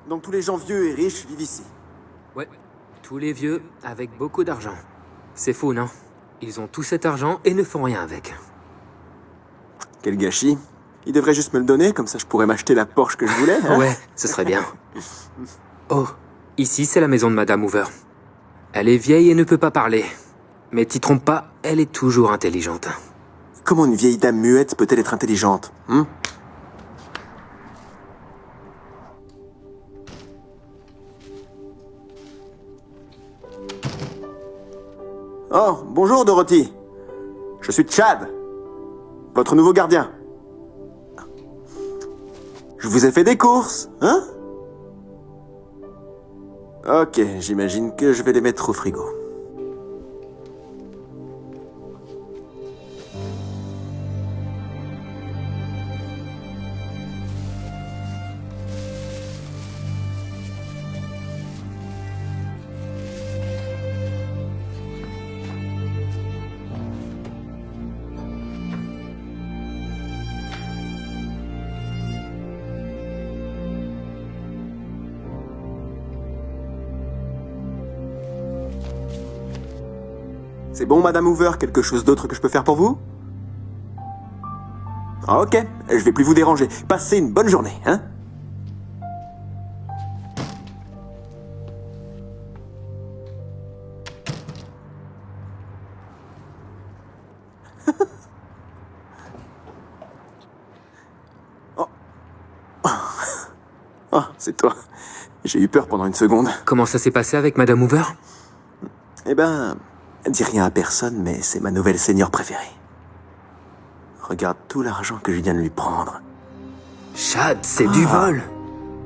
Donc tous les gens vieux et riches vivent ici. Ouais, tous les vieux avec beaucoup d'argent. C'est fou, non? Ils ont tout cet argent et ne font rien avec. Quel gâchis. Ils devraient juste me le donner, comme ça je pourrais m'acheter la Porsche que je voulais. Hein. Ouais, ce serait bien. Oh, ici c'est la maison de Madame Hoover. Elle est vieille et ne peut pas parler. Mais t'y trompes pas, elle est toujours intelligente. Comment une vieille dame muette peut-elle être intelligente, hein? Oh, bonjour Dorothy. Je suis Chad, votre nouveau gardien. Je vous ai fait des courses, hein? Ok, j'imagine que je vais les mettre au frigo. C'est bon, Madame Hoover, quelque chose d'autre que je peux faire pour vous? Ok, je vais plus vous déranger. Passez une bonne journée, hein? Oh. Oh, c'est toi. J'ai eu peur pendant une seconde. Comment ça s'est passé avec Madame Hoover? Eh ben, dis rien à personne, mais c'est ma nouvelle seigneur préférée. Regarde tout l'argent que je viens de lui prendre. Chad, c'est du vol.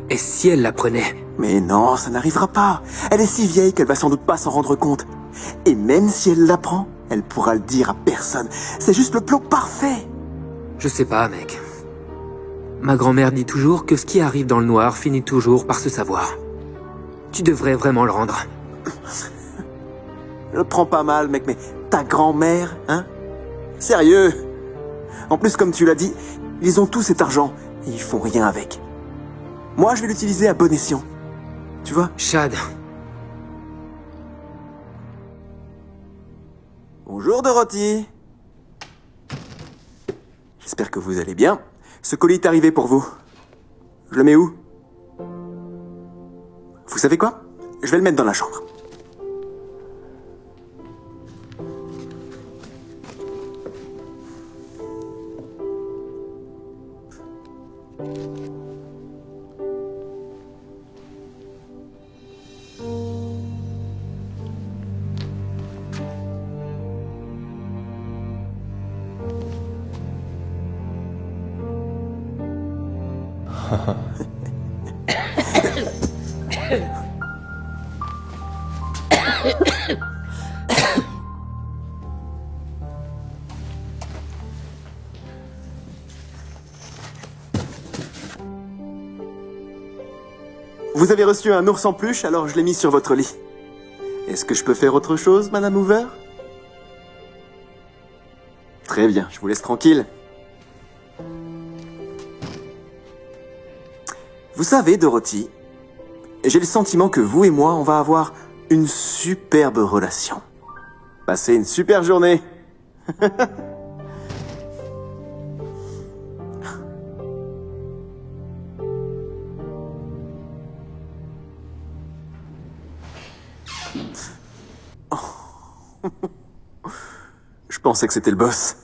Et si elle la prenait? Mais non, ça n'arrivera pas. Elle est si vieille qu'elle va sans doute pas s'en rendre compte. Et même si elle l'apprend, elle pourra le dire à personne. C'est juste le plan parfait. Je sais pas, mec. Ma grand-mère dit toujours que ce qui arrive dans le noir finit toujours par se savoir. Tu devrais vraiment le rendre. Je le prends pas mal, mec, mais ta grand-mère, hein? Sérieux? En plus, comme tu l'as dit, ils ont tout cet argent et ils font rien avec. Moi, je vais l'utiliser à bon escient. Tu vois? Chad. Bonjour, Dorothy. J'espère que vous allez bien. Ce colis est arrivé pour vous. Je le mets où? Vous savez quoi? Je vais le mettre dans la chambre. Vous avez reçu un ours en peluche, alors je l'ai mis sur votre lit. Est-ce que je peux faire autre chose, Madame Hoover? Très bien, je vous laisse tranquille. Vous savez, Dorothy, j'ai le sentiment que vous et moi, on va avoir une superbe relation. Passez une super journée. Je pensais que c'était le boss.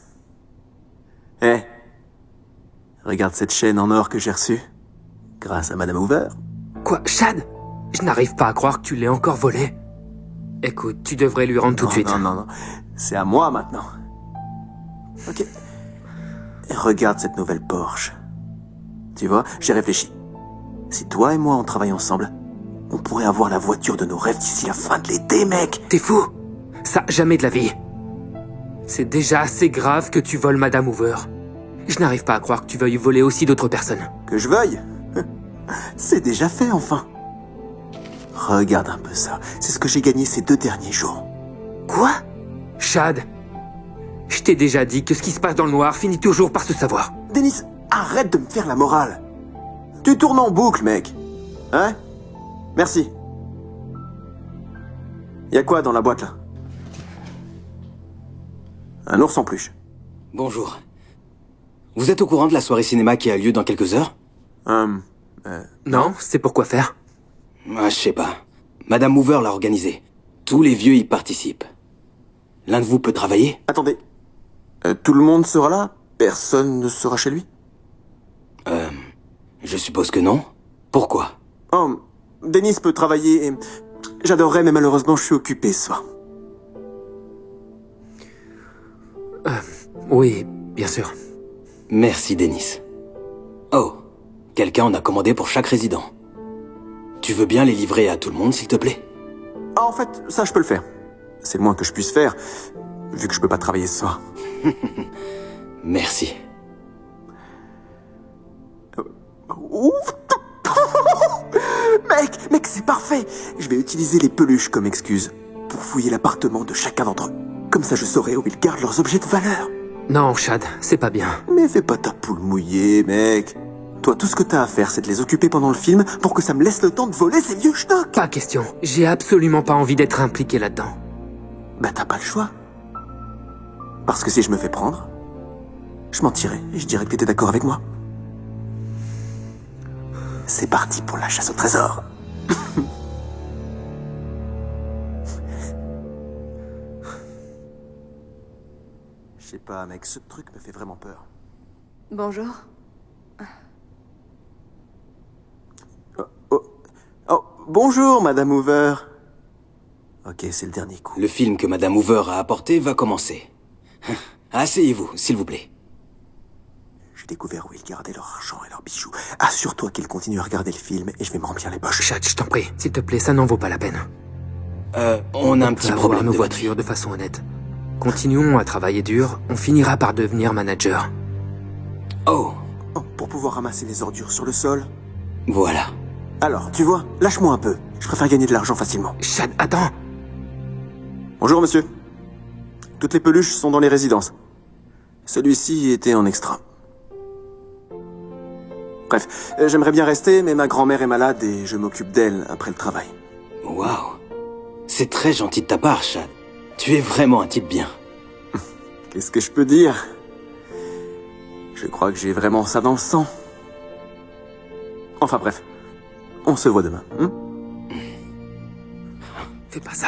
Eh, regarde cette chaîne en or que j'ai reçue. Grâce à Madame Hoover. Quoi, Chad? Je n'arrive pas à croire que tu l'aies encore volé. Écoute, tu devrais lui rendre tout de suite. Non. C'est à moi maintenant. Ok. Et regarde cette nouvelle Porsche. Tu vois, j'ai réfléchi. Si toi et moi on travaille ensemble, on pourrait avoir la voiture de nos rêves d'ici la fin de l'été, mec. T'es fou? Ça, jamais de la vie. C'est déjà assez grave que tu voles Madame Hoover. Je n'arrive pas à croire que tu veuilles voler aussi d'autres personnes. Que je veuille? C'est déjà fait, enfin. Regarde un peu ça. C'est ce que j'ai gagné ces 2 derniers jours. Quoi? Chad, je t'ai déjà dit que ce qui se passe dans le noir finit toujours par se savoir. Dennis, arrête de me faire la morale. Tu tournes en boucle, mec. Hein? Merci. Y a quoi dans la boîte, là? Un ours en peluche. Bonjour. Vous êtes au courant de la soirée cinéma qui a lieu dans quelques heures? Non, c'est pour quoi faire? Ah, je sais pas. Madame Hoover l'a organisée. Tous les vieux y participent. L'un de vous peut travailler? Attendez. Tout le monde sera là? Personne ne sera chez lui? Je suppose que non. Pourquoi? Oh, Dennis peut travailler et... J'adorerais, mais malheureusement, je suis occupé ce soir. Oui, bien sûr. Merci, Dennis. Oh, quelqu'un en a commandé pour chaque résident. Tu veux bien les livrer à tout le monde, s'il te plaît? Ah, en fait, ça, je peux le faire. C'est le moins que je puisse faire, vu que je peux pas travailler ce soir. Merci. Ouf. Mec, c'est parfait. Je vais utiliser les peluches comme excuse pour fouiller l'appartement de chacun d'entre eux. Comme ça, je saurai où ils gardent leurs objets de valeur. Non, Chad, c'est pas bien. Mais fais pas ta poule mouillée, mec. Toi, tout ce que t'as à faire, c'est de les occuper pendant le film pour que ça me laisse le temps de voler ces vieux schnocks. Pas question. J'ai absolument pas envie d'être impliqué là-dedans. Bah, t'as pas le choix. Parce que si je me fais prendre, je mentirai et je dirai que t'étais d'accord avec moi. C'est parti pour la chasse au trésor. Je sais pas, mec, ce truc me fait vraiment peur. Bonjour. Oh, bonjour, Madame Hoover. Ok, c'est le dernier coup. Le film que Madame Hoover a apporté va commencer. Asseyez-vous, s'il vous plaît. J'ai découvert où ils gardaient leur argent et leurs bijoux. Assure-toi qu'ils continuent à regarder le film et je vais me remplir les poches. Chad, je t'en prie, s'il te plaît, ça n'en vaut pas la peine. On a un petit Avoir problème nos de voitures de façon honnête. Continuons à travailler dur, on finira par devenir manager. Oh, Oh, pour pouvoir ramasser les ordures sur le sol. voilà. Alors, tu vois, lâche-moi un peu. Je préfère gagner de l'argent facilement. Chad, attends. Bonjour, monsieur. Toutes les peluches sont dans les résidences. Celui-ci était en extra. Bref, j'aimerais bien rester, mais ma grand-mère est malade et je m'occupe d'elle après le travail. Waouh. C'est très gentil de ta part, Chad. Tu es vraiment un type bien. Qu'est-ce que je peux dire? Je crois que j'ai vraiment ça dans le sang. Enfin bref, on se voit demain. Fais pas ça.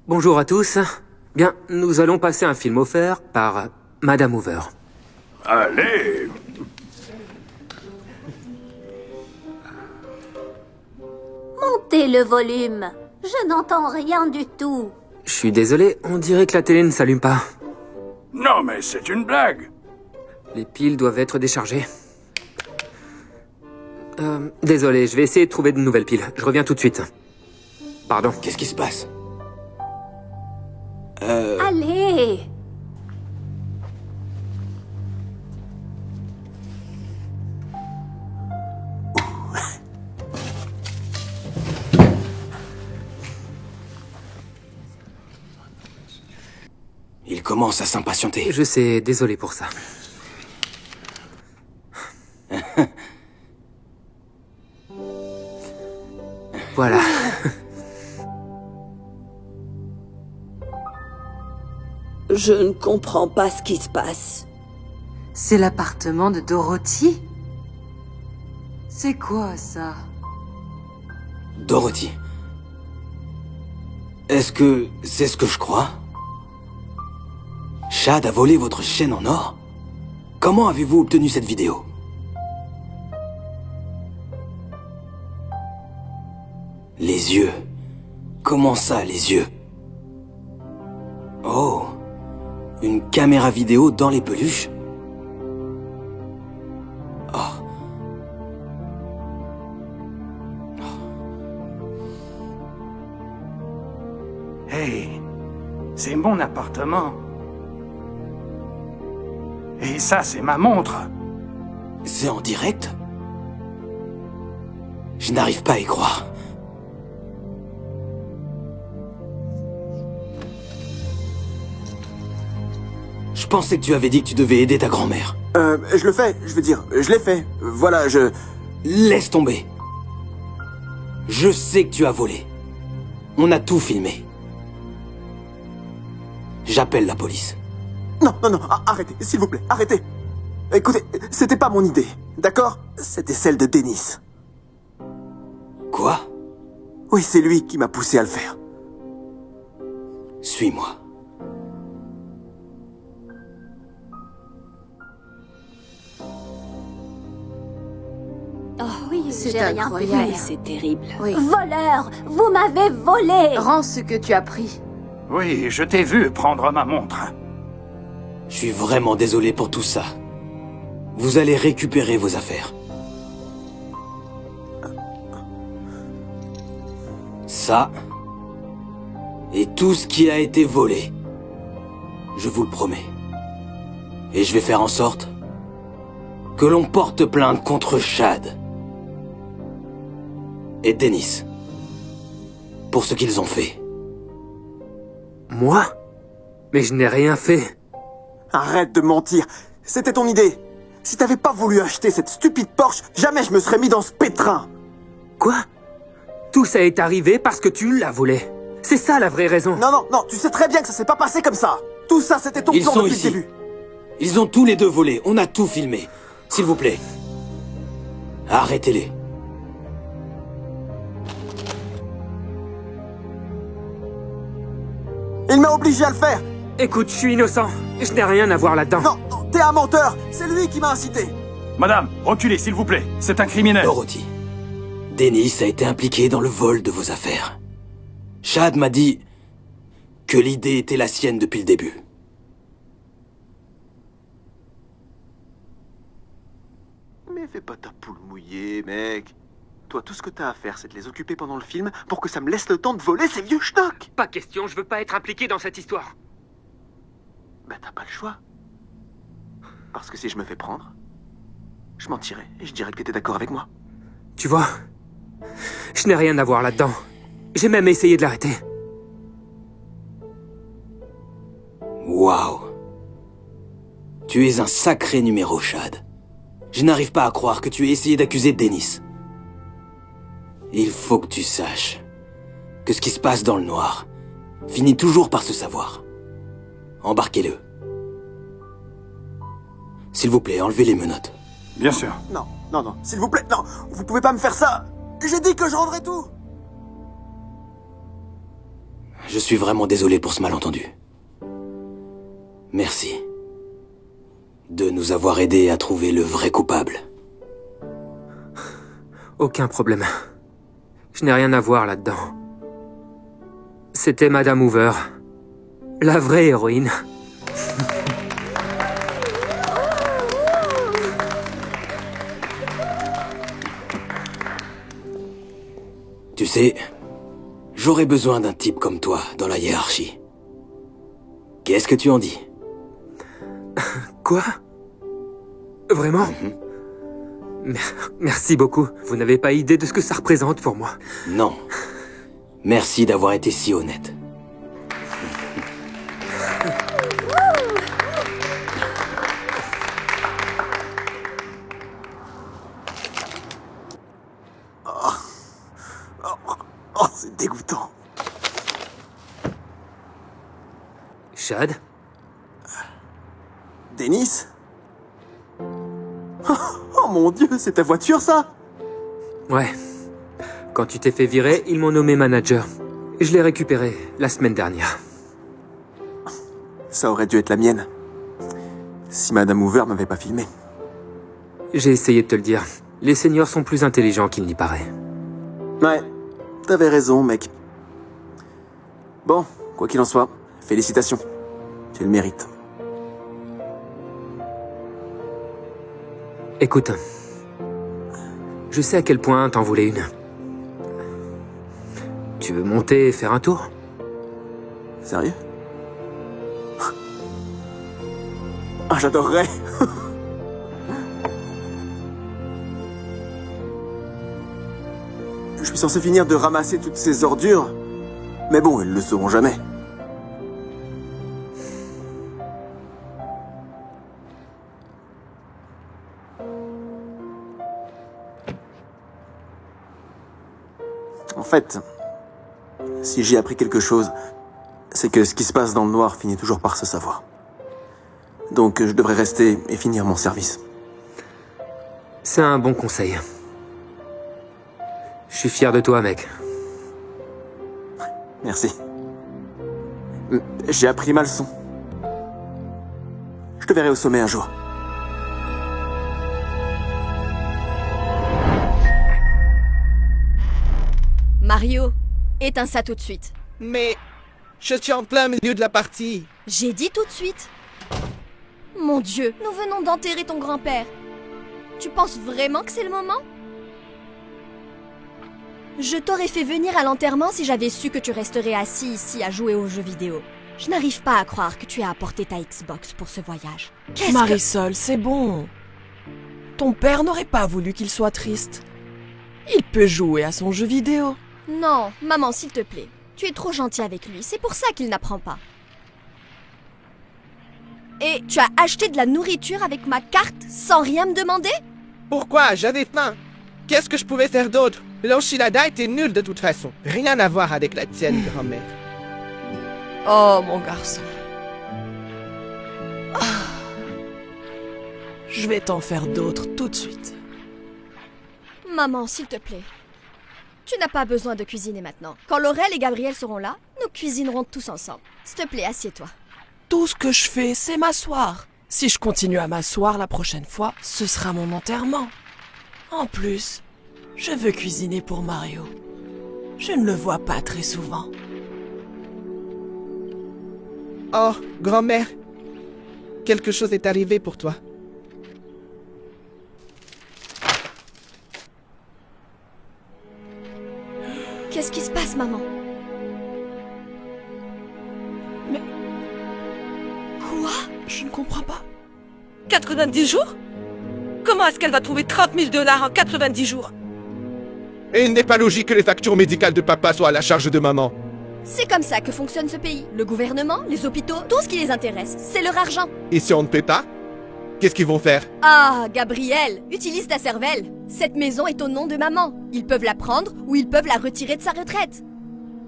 Bonjour à tous. Bien, nous allons passer un film offert par Madame Hoover. Allez! Montez le volume. Je n'entends rien du tout. Je suis désolé, on dirait que la télé ne s'allume pas. Non, mais c'est une blague. Les piles doivent être déchargées. Désolé, je vais essayer de trouver de nouvelles piles. Je reviens tout de suite. Pardon. Qu'est-ce qui se passe? Allez. Il commence à s'impatienter. Je sais, désolé pour ça. Voilà. Je ne comprends pas ce qui se passe. C'est l'appartement de Dorothy? C'est quoi ça? Dorothy. Est-ce que c'est ce que je crois? Chad a volé votre chaîne en or? Comment avez-vous obtenu cette vidéo? Les yeux. Comment ça, les yeux? Oh. Une caméra vidéo dans les peluches? Oh. Hey, c'est mon appartement. Et ça, c'est ma montre. C'est en direct? Je n'arrive pas à y croire. Je pensais que tu avais dit que tu devais aider ta grand-mère. Je le fais, je veux dire, je l'ai fait. Voilà, Laisse tomber. Je sais que tu as volé. On a tout filmé. J'appelle la police. Non, arrêtez, s'il vous plaît, arrêtez. Écoutez, c'était pas mon idée, d'accord? C'était celle de Dennis. Quoi? Oui, c'est lui qui m'a poussé à le faire. Suis-moi. Oui, C'est j'ai rien incroyable. pu. C'est terrible. Oui. Voleur, vous m'avez volé. Rends ce que tu as pris. Oui, je t'ai vu prendre ma montre. Je suis vraiment désolé pour tout ça. Vous allez récupérer vos affaires. Ça, et tout ce qui a été volé. Je vous le promets. Et je vais faire en sorte que l'on porte plainte contre Chad et Dennis pour ce qu'ils ont fait. Moi? Mais je n'ai rien fait. Arrête de mentir, c'était ton idée. Si t'avais pas voulu acheter cette stupide Porsche, jamais je me serais mis dans ce pétrin. Quoi? Tout ça est arrivé parce que tu l'as volé. C'est ça la vraie raison. Non, tu sais très bien que ça s'est pas passé comme ça. Tout ça, c'était ton Ils plan sont depuis ici. le début. Ils ont tous les deux volé, on a tout filmé. S'il vous plaît, arrêtez-les. Il m'a obligé à le faire. Écoute, je suis innocent. Je n'ai rien à voir là-dedans. Non, t'es un menteur. C'est lui qui m'a incité. Madame, reculez, s'il vous plaît. C'est un criminel. Dorothy, Dennis a été impliqué dans le vol de vos affaires. Chad m'a dit que l'idée était la sienne depuis le début. Mais fais pas ta poule mouillée, mec. Toi, tout ce que t'as à faire, c'est de les occuper pendant le film pour que ça me laisse le temps de voler ces vieux schnocks. Pas question, je veux pas être impliqué dans cette histoire. Ben, t'as pas le choix. Parce que si je me fais prendre, je mentirai et je dirai que t'étais d'accord avec moi. Tu vois, je n'ai rien à voir là-dedans. J'ai même essayé de l'arrêter. Waouh. Tu es un sacré numéro, Chad. Je n'arrive pas à croire que tu aies essayé d'accuser Dennis. Il faut que tu saches que ce qui se passe dans le noir finit toujours par se savoir. Embarquez-le. S'il vous plaît, enlevez les menottes. Bien sûr. Non, s'il vous plaît, non. Vous pouvez pas me faire ça. J'ai dit que je rendrais tout. Je suis vraiment désolé pour ce malentendu. Merci de nous avoir aidés à trouver le vrai coupable. Aucun problème. Je n'ai rien à voir là-dedans. C'était Madame Hoover. La vraie héroïne. Tu sais, j'aurais besoin d'un type comme toi dans la hiérarchie. Qu'est-ce que tu en dis? Quoi? Vraiment? Merci beaucoup. Vous n'avez pas idée de ce que ça représente pour moi. Non. Merci d'avoir été si honnête. Oh, c'est dégoûtant. Chad? Dennis? Oh mon Dieu, c'est ta voiture, ça? Ouais. Quand tu t'es fait virer, ils m'ont nommé manager. Je l'ai récupéré la semaine dernière. Ça aurait dû être la mienne. Si Madame Hoover m'avait pas filmé. J'ai essayé de te le dire. Les seniors sont plus intelligents qu'il n'y paraît. Ouais, t'avais raison, mec. Bon, quoi qu'il en soit, félicitations. Tu le mérites. Écoute, je sais à quel point t'en voulais une. Tu veux monter et faire un tour? Sérieux? Ah, j'adorerais. Je suis censé finir de ramasser toutes ces ordures. Mais bon, ils le sauront jamais. En fait, si j'ai appris quelque chose, c'est que ce qui se passe dans le noir finit toujours par se savoir. Donc je devrais rester et finir mon service. C'est un bon conseil. Je suis fier de toi, mec. Merci. J'ai appris ma leçon. Je te verrai au sommet un jour. Mario, éteins ça tout de suite. Mais je suis en plein milieu de la partie. J'ai dit tout de suite. Mon Dieu, nous venons d'enterrer ton grand-père. Tu penses vraiment que c'est le moment? Je t'aurais fait venir à l'enterrement si j'avais su que tu resterais assis ici à jouer aux jeux vidéo. Je n'arrive pas à croire que tu aies apporté ta Xbox pour ce voyage. Marisol, c'est bon. Ton père n'aurait pas voulu qu'il soit triste. Il peut jouer à son jeu vidéo. Non, maman, s'il te plaît. Tu es trop gentil avec lui, c'est pour ça qu'il n'apprend pas. Et tu as acheté de la nourriture avec ma carte sans rien me demander? Pourquoi? J'avais faim. Qu'est-ce que je pouvais faire d'autre? L'enchilada était nulle de toute façon. Rien à voir avec la tienne, grand-mère. Oh, mon garçon. Ah. Je vais t'en faire d'autres tout de suite. Maman, s'il te plaît. Tu n'as pas besoin de cuisiner maintenant. Quand Laurel et Gabriel seront là, nous cuisinerons tous ensemble. S'il te plaît, assieds-toi. Tout ce que je fais, c'est m'asseoir. Si je continue à m'asseoir la prochaine fois, ce sera mon enterrement. En plus, je veux cuisiner pour Mario. Je ne le vois pas très souvent. Oh, grand-mère. Quelque chose est arrivé pour toi. Qu'est-ce qui se passe, maman? Mais... Quoi? Je ne comprends pas. 90 jours? Comment est-ce qu'elle va trouver 30 000 $ en 90 jours? Et il n'est pas logique que les factures médicales de papa soient à la charge de maman. C'est comme ça que fonctionne ce pays. Le gouvernement, les hôpitaux, tout ce qui les intéresse, c'est leur argent. Et si on ne paie pas? Qu'est-ce qu'ils vont faire? Ah, Gabriel, utilise ta cervelle. Cette maison est au nom de maman. Ils peuvent la prendre ou ils peuvent la retirer de sa retraite.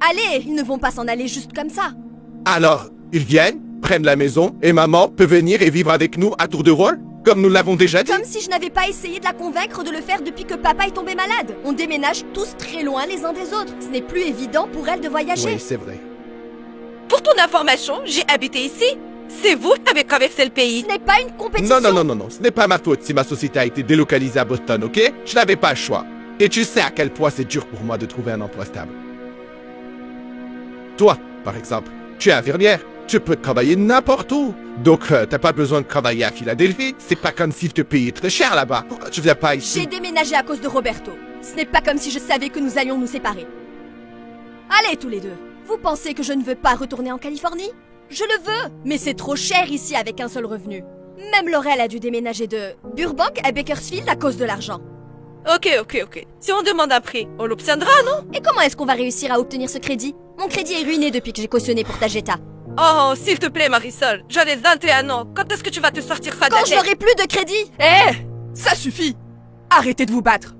Allez, ils ne vont pas s'en aller juste comme ça. Alors, ils viennent, prennent la maison, et maman peut venir et vivre avec nous à tour de rôle? Comme nous l'avons déjà dit. Comme si je n'avais pas essayé de la convaincre de le faire depuis que papa est tombé malade. On déménage tous très loin les uns des autres. Ce n'est plus évident pour elle de voyager. Oui, c'est vrai. Pour ton information, j'ai habité ici. C'est vous qui avez traversé le pays. Ce n'est pas une compétition. Non, ce n'est pas ma faute si ma société a été délocalisée à Boston, ok? Je n'avais pas le choix. Et tu sais à quel point c'est dur pour moi de trouver un emploi stable. Toi, par exemple, tu es infirmière. Tu peux travailler n'importe où. Donc, t'as pas besoin de travailler à Philadelphie. C'est pas comme s'ils te payaient très cher là-bas. Pourquoi tu viens pas ici? J'ai déménagé à cause de Roberto. Ce n'est pas comme si je savais que nous allions nous séparer. Allez, tous les deux. Vous pensez que je ne veux pas retourner en Californie? Je le veux, mais c'est trop cher ici avec un seul revenu. Même Laurel a dû déménager de Burbank à Bakersfield à cause de l'argent. Ok. Si on demande un prix, on l'obtiendra, non? Et comment est-ce qu'on va réussir à obtenir ce crédit? Mon crédit est ruiné depuis que j'ai cautionné pour ta Jetta. Oh, s'il te plaît, Marisol. J'en ai 21 ans. Quand est-ce que tu vas te sortir ça de la Quand je tête? n'aurai plus de crédit? Ça suffit. Arrêtez de vous battre.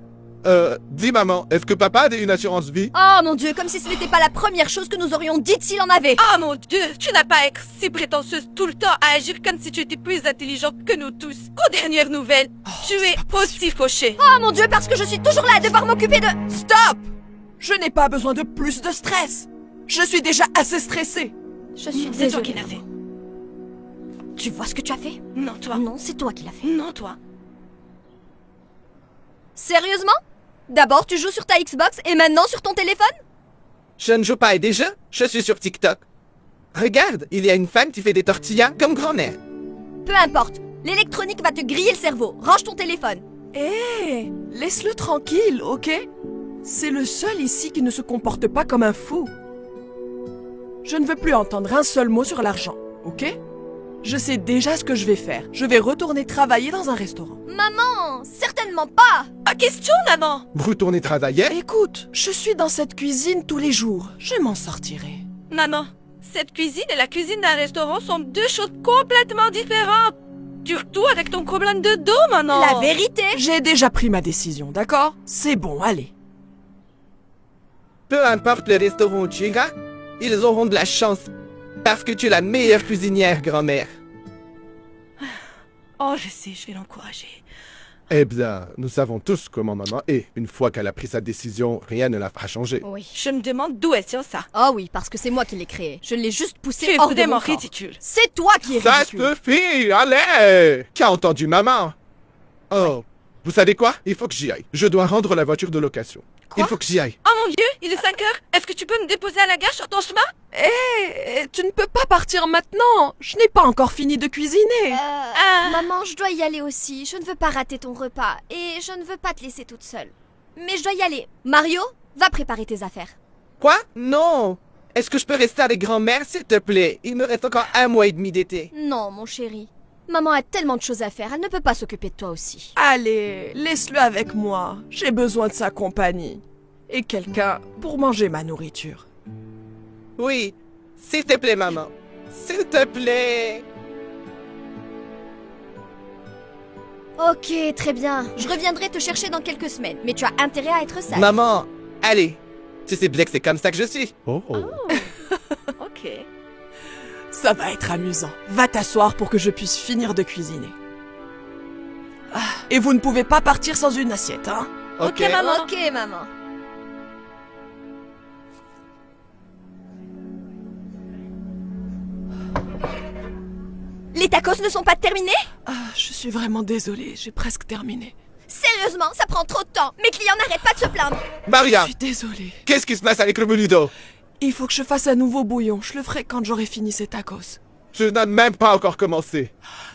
Dis maman, est-ce que papa a une assurance vie? Oh mon Dieu, comme si ce n'était pas la première chose que nous aurions dite s'il en avait. Ah mon Dieu, tu n'as pas à être si prétentieuse tout le temps à agir comme si tu étais plus intelligent que nous tous. Qu'aux dernières nouvelles, tu es aussi fauché. Oh mon Dieu, parce que je suis toujours là à devoir m'occuper de... Stop! Je n'ai pas besoin de plus de stress. Je suis déjà assez stressée. Je suis C'est toi désolée. qui l'as fait. Tu vois ce que tu as fait? Non, toi. Non, c'est toi qui l'as fait. Non, toi. Sérieusement? D'abord tu joues sur ta Xbox et maintenant sur ton téléphone? Je ne joue pas à des jeux, je suis sur TikTok. Regarde, il y a une femme qui fait des tortillas comme grand-mère. Peu importe, l'électronique va te griller le cerveau. Range ton téléphone. Laisse-le tranquille, ok? C'est le seul ici qui ne se comporte pas comme un fou. Je ne veux plus entendre un seul mot sur l'argent, ok? Je sais déjà ce que je vais faire. Je vais retourner travailler dans un restaurant. Maman, certainement pas. Ah, question, maman. Retourner travailler? Écoute, je suis dans cette cuisine tous les jours. Je m'en sortirai. Maman, cette cuisine et la cuisine d'un restaurant sont deux choses complètement différentes. Surtout avec ton problème de dos, maman. La vérité. J'ai déjà pris ma décision, d'accord? C'est bon, allez. Peu importe le restaurant où tu iras, ils auront de la chance. Parce que tu es la meilleure cuisinière, grand-mère. Oh, je sais, je vais l'encourager. Eh bien, nous savons tous comment maman est. Une fois qu'elle a pris sa décision, rien ne la fera changer. Oui. Je me demande d'où est-ce ça. Oh oui, parce que c'est moi qui l'ai créé. Je l'ai juste Tu poussé es hors de vraiment mon corps. ridicule. C'est toi qui es Ça ridicule. suffit, allez! Qui a entendu maman? Oh, vous savez quoi? Il faut que j'y aille. Je dois rendre la voiture de location. Quoi? Il faut que j'y aille. Oh mon Dieu, il est 5 heures. Est-ce que tu peux me déposer à la gare sur ton chemin? Tu ne peux pas partir maintenant. Je n'ai pas encore fini de cuisiner. Maman, je dois y aller aussi. Je ne veux pas rater ton repas. Et je ne veux pas te laisser toute seule. Mais je dois y aller. Mario, va préparer tes affaires. Quoi? Non! Est-ce que je peux rester avec grand-mère, s'il te plaît? Il me reste encore 1 mois et demi d'été. Non, mon chéri. Maman a tellement de choses à faire. Elle ne peut pas s'occuper de toi aussi. Allez, laisse-le avec moi. J'ai besoin de sa compagnie. Et quelqu'un pour manger ma nourriture. Oui, s'il te plaît, maman. S'il te plaît. Ok, très bien. Je reviendrai te chercher dans quelques semaines. Mais tu as intérêt à être sage. Maman, allez. Tu sais bien que c'est comme ça que je suis. Oh. Ok. Ça va être amusant. Va t'asseoir pour que je puisse finir de cuisiner. Ah, et vous ne pouvez pas partir sans une assiette, hein? Ok, maman. Ok, maman. Les tacos ne sont pas terminés? Ah, je suis vraiment désolée, j'ai presque terminé. Sérieusement, ça prend trop de temps. Mes clients n'arrêtent pas de se plaindre. Maria, Je suis désolée. qu'est-ce qui se passe avec le menudo? Il faut que je fasse un nouveau bouillon. Je le ferai quand j'aurai fini ces tacos. Je n'ai même pas encore commencé.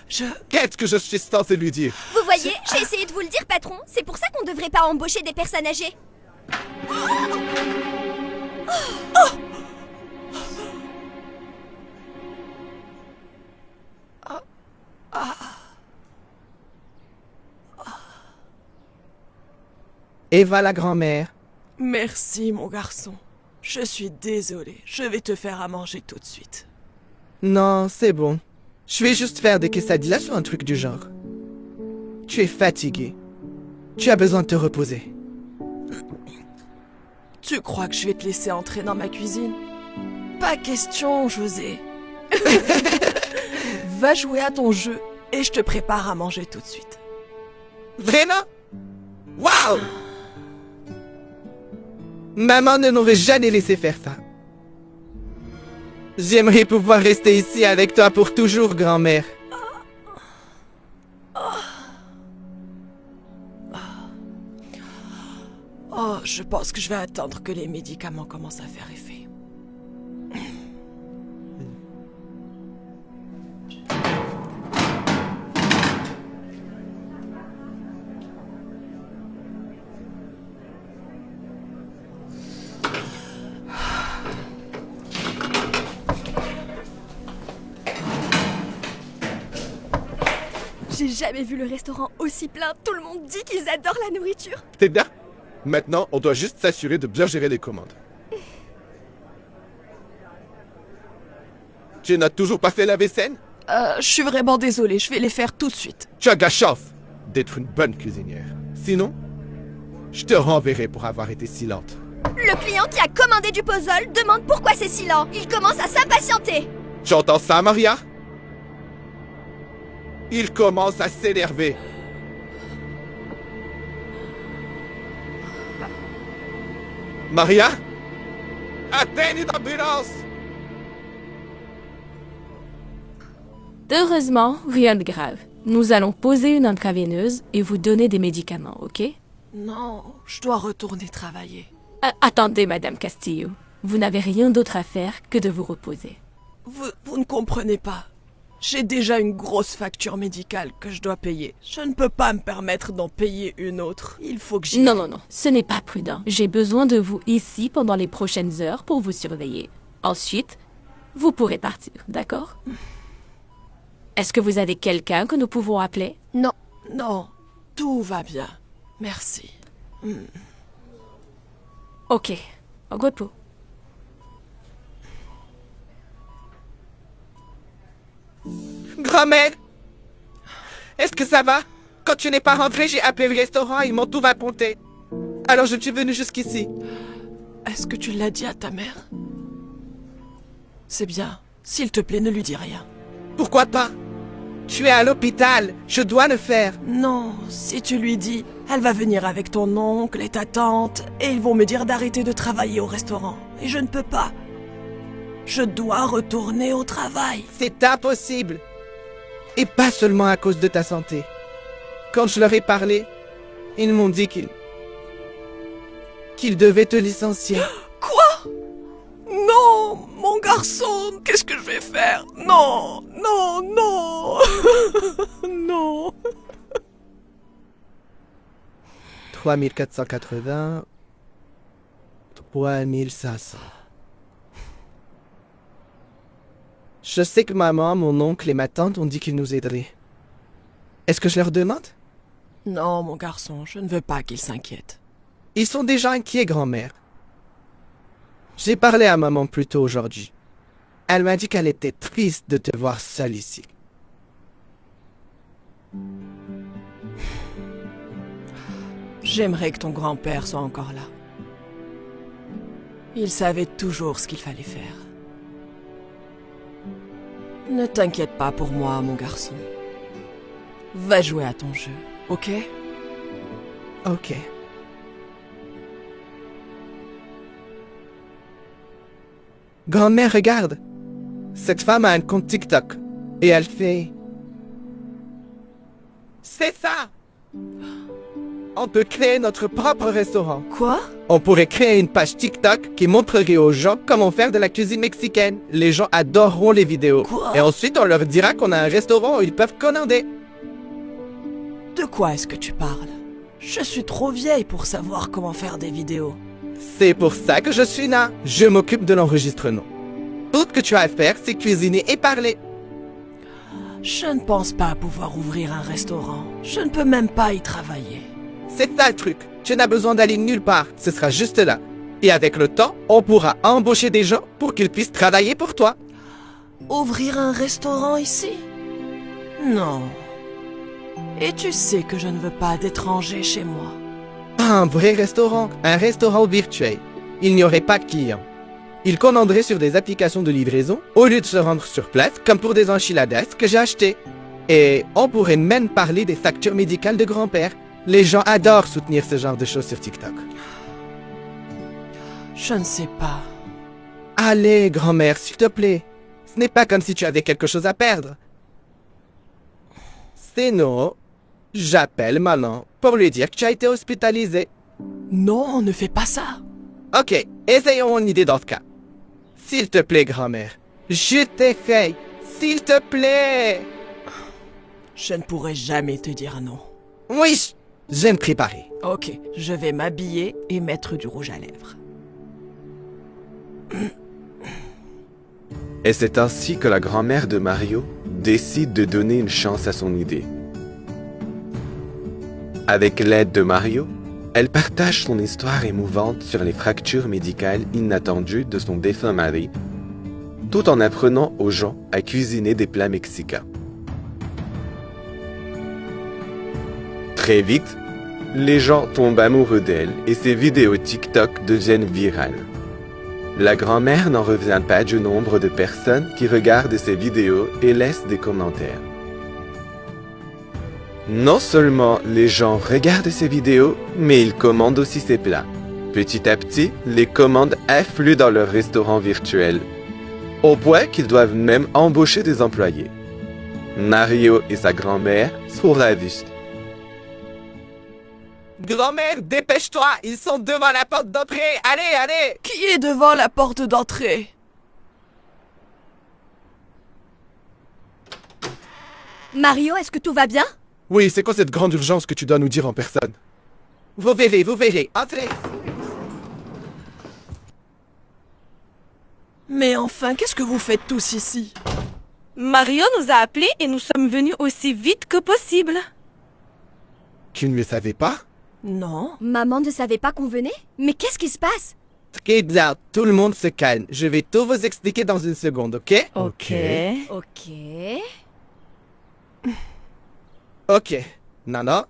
Je... Qu'est-ce que je suis censé lui dire? Vous voyez, j'ai essayé de vous le dire, patron. C'est pour ça qu'on ne devrait pas embaucher des personnes âgées. Eva la grand-mère. Merci, mon garçon. Je suis désolée. Je vais te faire à manger tout de suite. Non, c'est bon. Je vais juste faire des quesadillas ou un truc du genre. Tu es fatigué. Tu as besoin de te reposer. Tu crois que je vais te laisser entrer dans ma cuisine? Pas question, José. Va jouer à ton jeu et je te prépare à manger tout de suite. Vraiment? Waouh! Maman ne m'aurait jamais laissé faire ça. J'aimerais pouvoir rester ici avec toi pour toujours, grand-mère. Oh, je pense que je vais attendre que les médicaments commencent à faire effet. J'ai jamais vu le restaurant aussi plein. Tout le monde dit qu'ils adorent la nourriture. C'est bien. Maintenant, on doit juste s'assurer de bien gérer les commandes. Tu n'as toujours pas fait la vaisselle? Je suis vraiment désolée, je vais les faire tout de suite. Tu as de la chance d'être une bonne cuisinière. Sinon, je te renverrai pour avoir été si lente. Le client qui a commandé du puzzle demande pourquoi c'est si lent. Il commence à s'impatienter. Tu entends ça, Maria? Il commence à s'énerver. Maria? Appelle une ambulance! Heureusement, rien de grave. Nous allons poser une intraveineuse et vous donner des médicaments, ok? Non, je dois retourner travailler. Attendez, Madame Castillo. Vous n'avez rien d'autre à faire que de vous reposer. Vous ne comprenez pas. J'ai déjà une grosse facture médicale que je dois payer. Je ne peux pas me permettre d'en payer une autre. Il faut que j'y Non, aille. non, non, ce n'est pas prudent. J'ai besoin de vous ici pendant les prochaines heures pour vous surveiller. Ensuite, vous pourrez partir, d'accord? Est-ce que vous avez quelqu'un que nous pouvons appeler? Non. Non, tout va bien. Merci. Ok, au repos. Grand-mère! Est-ce que ça va? Quand tu n'es pas rentré, j'ai appelé le restaurant et ils m'ont tout raconté. Alors je suis venu jusqu'ici. Est-ce que tu l'as dit à ta mère? C'est bien. S'il te plaît, ne lui dis rien. Pourquoi pas? Tu es à l'hôpital, je dois le faire. Non, si tu lui dis, elle va venir avec ton oncle et ta tante, et ils vont me dire d'arrêter de travailler au restaurant. Et je ne peux pas. Je dois retourner au travail. C'est impossible. Et pas seulement à cause de ta santé. Quand je leur ai parlé, ils m'ont dit qu'ils devaient te licencier. Quoi? Non, mon garçon, qu'est-ce que je vais faire? Non, non, non. Non. 3480, 3500. Je sais que maman, mon oncle et ma tante ont dit qu'ils nous aideraient. Est-ce que je leur demande? Non, mon garçon, je ne veux pas qu'ils s'inquiètent. Ils sont déjà inquiets, grand-mère. J'ai parlé à maman plus tôt aujourd'hui. Elle m'a dit qu'elle était triste de te voir seule ici. J'aimerais que ton grand-père soit encore là. Il savait toujours ce qu'il fallait faire. Ne t'inquiète pas pour moi, mon garçon. Va jouer à ton jeu, ok? Ok. Grand-mère, regarde. Cette femme a un compte TikTok. Et elle fait... C'est ça! On peut créer notre propre restaurant. Quoi? On pourrait créer une page TikTok qui montrerait aux gens comment faire de la cuisine mexicaine. Les gens adoreront les vidéos. Quoi? Et ensuite, on leur dira qu'on a un restaurant où ils peuvent commander. De quoi est-ce que tu parles? Je suis trop vieille pour savoir comment faire des vidéos. C'est pour ça que je suis là. Je m'occupe de l'enregistrement. Tout ce que tu as à faire, c'est cuisiner et parler. Je ne pense pas pouvoir ouvrir un restaurant. Je ne peux même pas y travailler. C'est ça le truc. Tu n'as besoin d'aller nulle part. Ce sera juste là. Et avec le temps, on pourra embaucher des gens pour qu'ils puissent travailler pour toi. Ouvrir un restaurant ici? Non. Et tu sais que je ne veux pas d'étrangers chez moi. Un vrai restaurant. Un restaurant virtuel. Il n'y aurait pas de clients. Ils commanderaient sur des applications de livraison au lieu de se rendre sur place, comme pour des enchiladas que j'ai achetées. Et on pourrait même parler des factures médicales de grand-père. Les gens adorent soutenir ce genre de choses sur TikTok. Je ne sais pas. Allez, grand-mère, s'il te plaît. Ce n'est pas comme si tu avais quelque chose à perdre. Sinon, j'appelle Manon pour lui dire que tu as été hospitalisé. Non, ne fais pas ça. Ok, essayons une idée dans ce cas. S'il te plaît, grand-mère. Je t'essaye. S'il te plaît. Je ne pourrai jamais te dire non. Oui, je vais me préparer. Ok, je vais m'habiller et mettre du rouge à lèvres. Et c'est ainsi que la grand-mère de Mario décide de donner une chance à son idée. Avec l'aide de Mario, elle partage son histoire émouvante sur les fractures médicales inattendues de son défunt mari, tout en apprenant aux gens à cuisiner des plats mexicains. Très vite, les gens tombent amoureux d'elle et ses vidéos TikTok deviennent virales. La grand-mère n'en revient pas du nombre de personnes qui regardent ses vidéos et laissent des commentaires. Non seulement les gens regardent ses vidéos, mais ils commandent aussi ses plats. Petit à petit, les commandes affluent dans leur restaurant virtuel, au point qu'ils doivent même embaucher des employés. Mario et sa grand-mère sont ravis. Grand-mère, dépêche-toi, ils sont devant la porte d'entrée. Allez, allez. Qui est devant la porte d'entrée? Mario, est-ce que tout va bien? Oui, c'est quoi cette grande urgence que tu dois nous dire en personne? Vous verrez, entrez. Mais enfin, qu'est-ce que vous faites tous ici? Mario nous a appelés et nous sommes venus aussi vite que possible. Tu ne le savais pas? Non. Maman ne savait pas qu'on venait? Mais qu'est-ce qui se passe? Très bien, tout le monde se calme. Je vais tout vous expliquer dans une seconde, ok? Ok. Ok. Nana?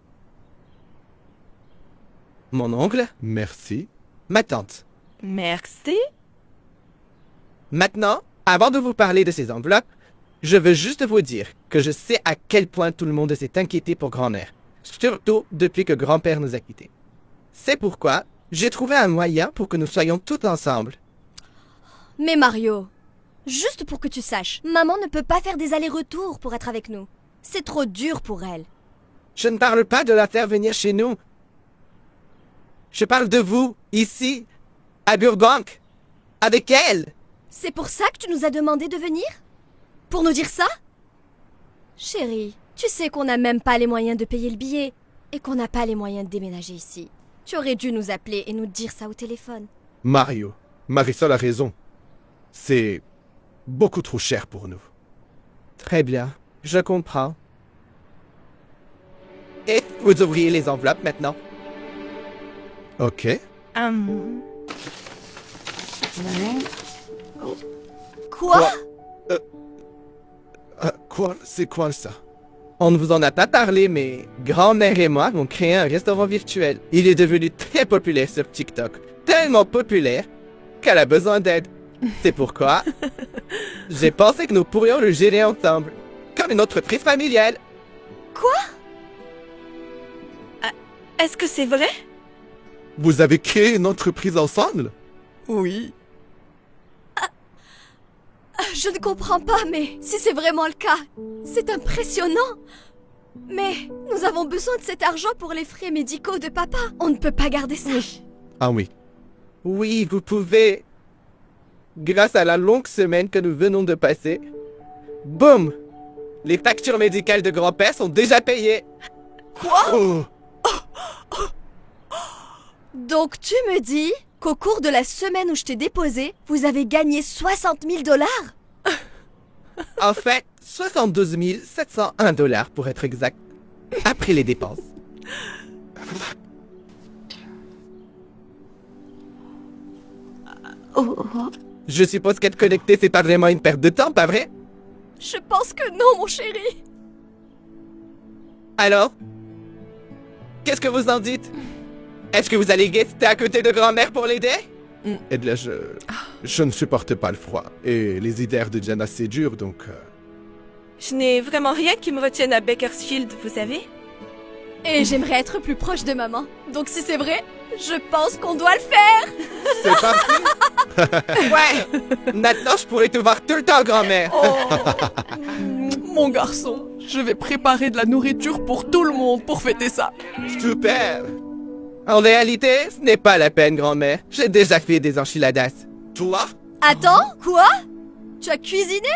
Mon oncle? Merci. Ma tante? Merci. Maintenant, avant de vous parler de ces enveloppes, je veux juste vous dire que je sais à quel point tout le monde s'est inquiété pour grand-mère, surtout depuis que grand-père nous a quittés. C'est pourquoi j'ai trouvé un moyen pour que nous soyons tous ensemble. Mais Mario, juste pour que tu saches, maman ne peut pas faire des allers-retours pour être avec nous. C'est trop dur pour elle. Je ne parle pas de la faire venir chez nous. Je parle de vous, ici, à Burbank, avec elle. C'est pour ça que tu nous as demandé de venir? Pour nous dire ça? Chérie, tu sais qu'on n'a même pas les moyens de payer le billet et qu'on n'a pas les moyens de déménager ici. Tu aurais dû nous appeler et nous dire ça au téléphone. Mario, Marisol a raison. C'est beaucoup trop cher pour nous. Très bien, je comprends. Et vous ouvriez les enveloppes maintenant. Ok. Quoi? Quoi? C'est quoi ça? On ne vous en a pas parlé, mais grand-mère et moi avons créé un restaurant virtuel. Il est devenu très populaire sur TikTok. Tellement populaire qu'elle a besoin d'aide. C'est pourquoi j'ai pensé que nous pourrions le gérer ensemble, comme une entreprise familiale. Quoi? Est-ce que c'est vrai? Vous avez créé une entreprise ensemble? Oui. Je ne comprends pas, mais si c'est vraiment le cas, c'est impressionnant. Mais nous avons besoin de cet argent pour les frais médicaux de papa. On ne peut pas garder ça. Ah oui. Oui, vous pouvez. Grâce à la longue semaine que nous venons de passer, boum! Les factures médicales de grand-père sont déjà payées. Quoi? Oh. Donc tu me dis qu'au cours de la semaine où je t'ai déposé, vous avez gagné 60 000 $? En fait, 72 701 $ pour être exact, après les dépenses. Je suppose qu'être connecté, c'est pas vraiment une perte de temps, pas vrai? Je pense que non, mon chéri. Alors? Qu'est-ce que vous en dites? Est-ce que vous allez rester à côté de grand-mère pour l'aider? Et là, je ne supporte pas le froid. Et les hivers deviennent assez durs, donc... Je n'ai vraiment rien qui me retienne à Bakersfield, vous savez? Et j'aimerais être plus proche de maman. Donc si c'est vrai, je pense qu'on doit le faire. C'est parti. Ouais. Maintenant, je pourrais te voir tout le temps, grand-mère. Oh. Mon garçon, je vais préparer de la nourriture pour tout le monde pour fêter ça. Super. En réalité, ce n'est pas la peine, grand-mère. J'ai déjà fait des enchiladas. Toi? Attends, quoi? Tu as cuisiné?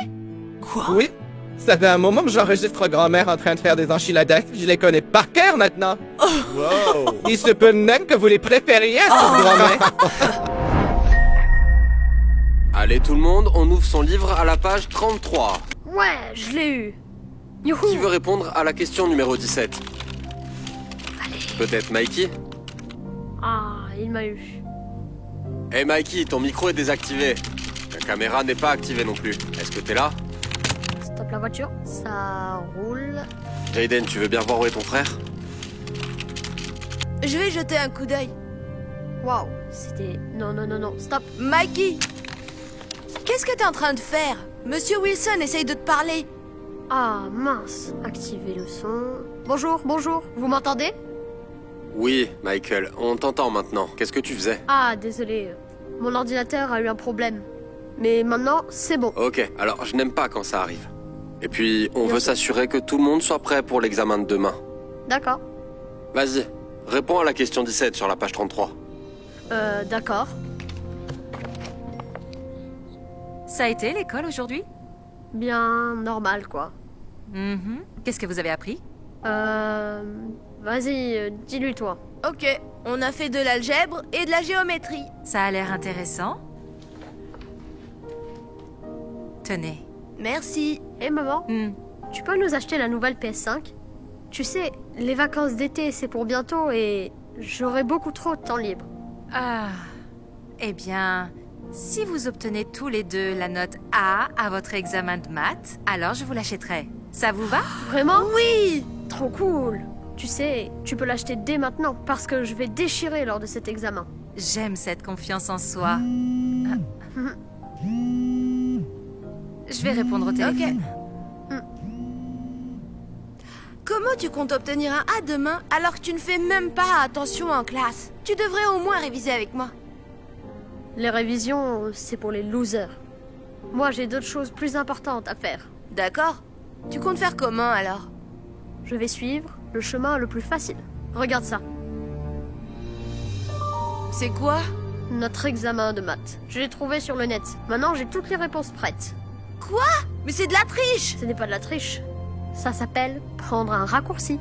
Quoi? Oui. Ça fait un moment que j'enregistre grand-mère en train de faire des enchiladas. Je les connais par cœur maintenant. Oh. Wow. Il se peut même que vous les préfériez sur grand-mère. Allez tout le monde, on ouvre son livre à la page 33. Ouais, je l'ai eu. Youhou. Qui veut répondre à la question numéro 17? Allez. Peut-être Mikey? Ah, il m'a eu. Hey Mikey, ton micro est désactivé. Ta caméra n'est pas activée non plus. Est-ce que t'es là? Stop la voiture. Ça roule. Jaden, tu veux bien voir où est ton frère? Je vais jeter un coup d'œil. Waouh, c'était... Non, stop. Mikey! Qu'est-ce que t'es en train de faire? Monsieur Wilson essaye de te parler. Ah, mince. Activez le son. Bonjour, vous m'entendez? Oui, Michael, on t'entend maintenant. Qu'est-ce que tu faisais? Ah, désolé. Mon ordinateur a eu un problème. Mais maintenant, c'est bon. Ok, alors je n'aime pas quand ça arrive. Et puis, on veut s'assurer que tout le monde soit prêt pour l'examen de demain. D'accord. Vas-y, réponds à la question 17 sur la page 33. D'accord. Ça a été l'école aujourd'hui? Bien normal, quoi. Qu'est-ce que vous avez appris? Vas-y, dis-lui toi. Ok, on a fait de l'algèbre et de la géométrie. Ça a l'air intéressant. Tenez. Merci. Et maman, tu peux nous acheter la nouvelle PS5? Tu sais, les vacances d'été, c'est pour bientôt et j'aurai beaucoup trop de temps libre. Ah, eh bien, si vous obtenez tous les deux la note A à votre examen de maths, alors je vous l'achèterai. Ça vous va? Vraiment? Oui! Trop cool! Tu sais, tu peux l'acheter dès maintenant parce que je vais déchirer lors de cet examen. J'aime cette confiance en soi. Je vais répondre au téléphone. Comment tu comptes obtenir un A demain alors que tu ne fais même pas attention en classe? Tu devrais au moins réviser avec moi. Les révisions, c'est pour les losers. Moi, j'ai d'autres choses plus importantes à faire. D'accord. Tu comptes faire comment alors? Je vais suivre le chemin le plus facile. Regarde ça. C'est quoi? Notre examen de maths. Je l'ai trouvé sur le net. Maintenant, j'ai toutes les réponses prêtes. Quoi? Mais c'est de la triche! Ce n'est pas de la triche. Ça s'appelle prendre un raccourci.